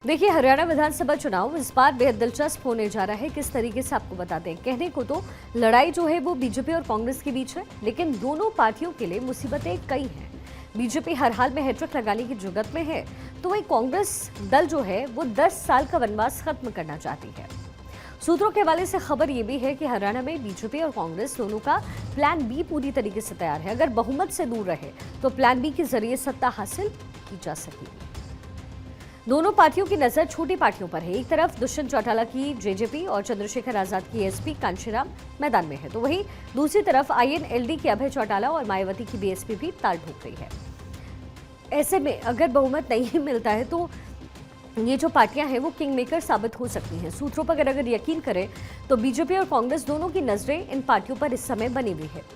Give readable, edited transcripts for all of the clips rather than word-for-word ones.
देखिए, हरियाणा विधानसभा चुनाव इस बार बेहद दिलचस्प होने जा रहा है। किस तरीके से आपको बता दें, कहने को तो लड़ाई जो है वो बीजेपी और कांग्रेस के बीच है, लेकिन दोनों पार्टियों के लिए मुसीबतें कई हैं। बीजेपी हर हाल में हैट्रिक लगाने की जुगत में है, तो वहीं कांग्रेस दल जो है वो 10 साल का वनवास खत्म करना चाहती है। सूत्रों के हवाले से खबर ये भी है कि हरियाणा में बीजेपी और कांग्रेस दोनों का प्लान बी पूरी तरीके से तैयार है। अगर बहुमत से दूर रहे तो प्लान बी के जरिए सत्ता हासिल की जा सकेगी। दोनों पार्टियों की नजर छोटी पार्टियों पर है। एक तरफ दुष्यंत चौटाला की जेजेपी और चंद्रशेखर आजाद की एसपी कांशीराम मैदान में है, तो वहीं दूसरी तरफ आईएनएलडी के अभय चौटाला और मायावती की बीएसपी भी ताल ठोक रही है। ऐसे में अगर बहुमत नहीं मिलता है तो ये जो पार्टियां हैं वो किंग मेकर साबित हो सकती हैं। सूत्रों पर अगर यकीन करें तो बीजेपी और कांग्रेस दोनों की नजरें इन पार्टियों पर इस समय बनी हुई है।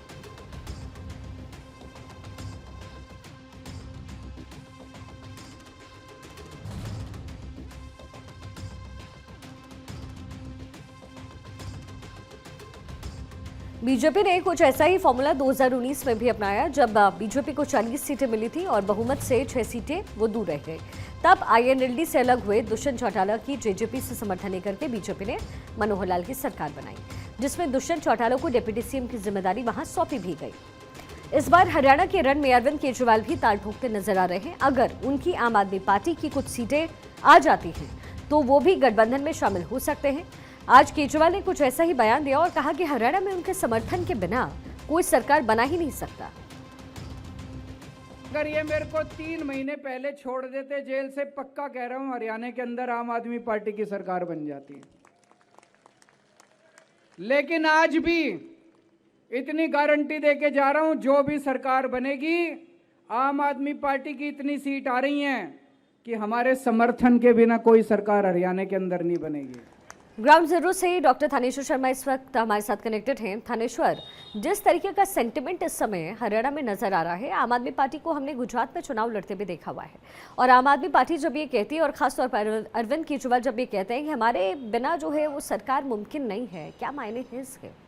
बीजेपी ने कुछ ऐसा ही फॉर्मूला 2019 में भी अपनाया, जब बीजेपी को 40 सीटें मिली थी और बहुमत से 6 सीटें वो दूर रह गई। तब आईएनएलडी से अलग हुए दुष्यंत चौटाला की जेजेपी से समर्थन लेकर के बीजेपी ने मनोहर लाल की सरकार बनाई, जिसमें दुष्यंत चौटाला को डिप्टी सीएम की जिम्मेदारी वहां सौंपी भी गई। इस बार हरियाणा के रण में अरविंद केजरीवाल भी ताल ठोकते नजर आ रहे हैं। अगर उनकी आम आदमी पार्टी की कुछ सीटें आ जाती हैं तो वो भी गठबंधन में शामिल हो सकते हैं। आज केजरीवाल ने कुछ ऐसा ही बयान दिया और कहा कि हरियाणा में उनके समर्थन के बिना कोई सरकार बना ही नहीं सकता। अगर ये मेरे को 3 महीने पहले छोड़ देते जेल से, पक्का कह रहा हूं हरियाणा के अंदर आम आदमी पार्टी की सरकार बन जाती। लेकिन आज भी इतनी गारंटी देके जा रहा हूं, जो भी सरकार बनेगी आम आदमी पार्टी की इतनी सीट आ रही हैं कि हमारे समर्थन के बिना कोई सरकार हरियाणा के अंदर नहीं बनेगी। ग्राउंड जीरो से डॉक्टर थानेश्वर शर्मा इस वक्त हमारे साथ कनेक्टेड हैं। थानेश्वर, जिस तरीके का सेंटिमेंट इस समय हरियाणा में नजर आ रहा है, आम आदमी पार्टी को हमने गुजरात में चुनाव लड़ते हुए देखा हुआ है, और आम आदमी पार्टी जब ये कहती है और खासतौर पर अरविंद केजरीवाल जब ये कहते हैं कि हमारे बिना जो है वो सरकार मुमकिन नहीं है, क्या मायने हैं इसके?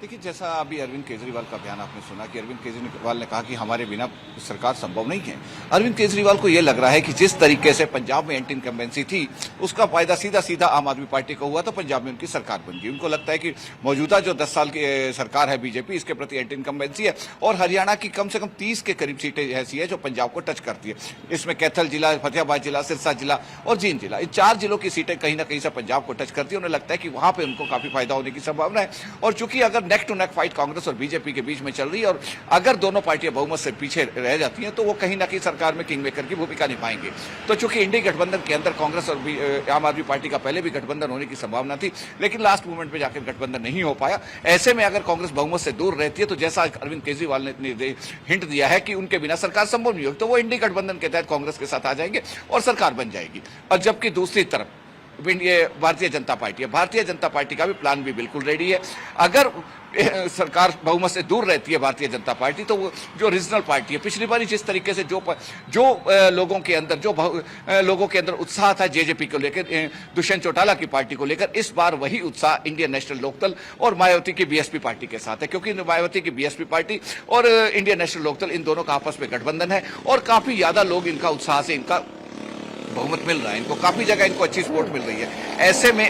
देखिए, जैसा अभी अरविंद केजरीवाल का बयान आपने सुना कि अरविंद केजरीवाल ने कहा कि हमारे बिना सरकार संभव नहीं है। अरविंद केजरीवाल को यह लग रहा है कि जिस तरीके से पंजाब में एंटी इनकम्बेंसी थी, उसका फायदा सीधा सीधा आम आदमी पार्टी को हुआ, तो पंजाब में उनकी सरकार बन गई। उनको लगता है कि मौजूदा जो 10 साल की सरकार है बीजेपी, इसके प्रति एंटी इनकम्बेंसी है, और हरियाणा की कम से कम 30 के करीब सीटें ऐसी है जो पंजाब को टच करती है। इसमें कैथल जिला, फतेहाबाद जिला, सिरसा जिला और जींद जिला, इन 4 जिलों की सीटें कहीं ना कहीं से पंजाब को टच करती है। उन्हें लगता है कि वहां पर उनको काफी फायदा होने की संभावना है। और चूंकि अगर neck to neck fight Congress और बीजेपी के बीच में चल रही है, और अगर दोनों पार्टियां बहुमत से पीछे रह जाती हैं तो वो कहीं ना कहीं सरकार में किंग मेकर की भूमिका निभाएंगे। तो चूंकि इंडी गठबंधन के अंदर कांग्रेस और आम आदमी पार्टी का पहले भी गठबंधन होने की संभावना थी, लेकिन लास्ट मोमेंट पे जाकर गठबंधन नहीं हो पाया। ऐसे में अगर कांग्रेस बहुमत से दूर रहती है तो जैसा अरविंद केजरीवाल ने हिंट दिया है कि उनके बिना सरकार संभव नहीं होगी, तो वो इंडी गठबंधन के तहत कांग्रेस के साथ आ जाएंगे और सरकार बन जाएगी। और जबकि दूसरी तरफ ये भारतीय जनता पार्टी है, भारतीय जनता पार्टी का भी प्लान भी बिल्कुल रेडी है। अगर सरकार बहुमत से दूर रहती है भारतीय जनता पार्टी, तो वो जो रीजनल पार्टी है, पिछली बार जिस तरीके से जो लोगों के अंदर उत्साह था जेजेपी को लेकर, दुष्यंत चौटाला की पार्टी को लेकर, इस बार वही उत्साह इंडियन नेशनल लोकदल और मायावती की बीएसपी पार्टी के साथ है। क्योंकि मायावती की बीएसपी पार्टी और इंडियन नेशनल लोकदल, इन दोनों का आपस में गठबंधन है, और काफी ज्यादा लोग इनका उत्साह से इनका बहुमत मिल रहा है, इनको काफी जगह इनको अच्छी सपोर्ट मिल रही है। ऐसे में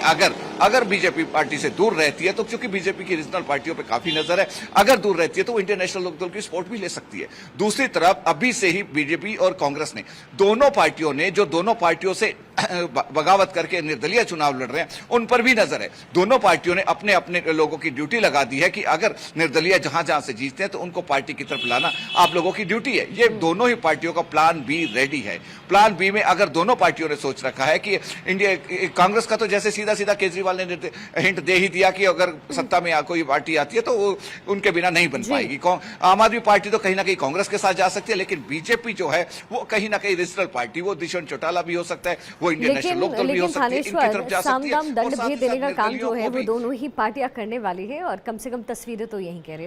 अगर बीजेपी पार्टी से दूर रहती है, तो क्योंकि बीजेपी की रीजनल पार्टियों पे काफी नजर है, अगर दूर रहती है तो वो इंडियन नेशनल लोकदल की सपोर्ट भी ले सकती है। दूसरी तरफ अभी से ही बीजेपी और कांग्रेस ने, दोनों पार्टियों से बगावत करके निर्दलीय चुनाव लड़ रहे हैं, उन पर भी नजर है। दोनों पार्टियों ने अपने अपने लोगों की ड्यूटी लगा दी है कि अगर निर्दलीय जहां जहां से जीतते हैं तो उनको पार्टी की तरफ लाना आप लोगों की ड्यूटी है। ये दोनों ही पार्टियों का प्लान बी रेडी है। प्लान बी में अगर दोनों पार्टियों ने सोच रखा है कि कांग्रेस का तो जैसे सीधा सीधा केजरीवाल ने हिंट दे ही दिया कि अगर सत्ता में कोई पार्टी आती है तो वो उनके बिना नहीं बन पाएगी। आम आदमी पार्टी तो कहीं ना कहीं कांग्रेस के साथ जा सकती है, लेकिन बीजेपी जो है वो कहीं ना कहीं रीजनल पार्टी, वो दुष्यंत चौटाला भी हो सकता है, वो इंडियन नेशनल लोकदल भी हो सकती है, इनकी तरफ जा सकती है। सामदाम दंड भेद देने का काम जो है वो दोनों ही पार्टियां करने वाली है, और कम से कम तस्वीरें तो यही कह रही है।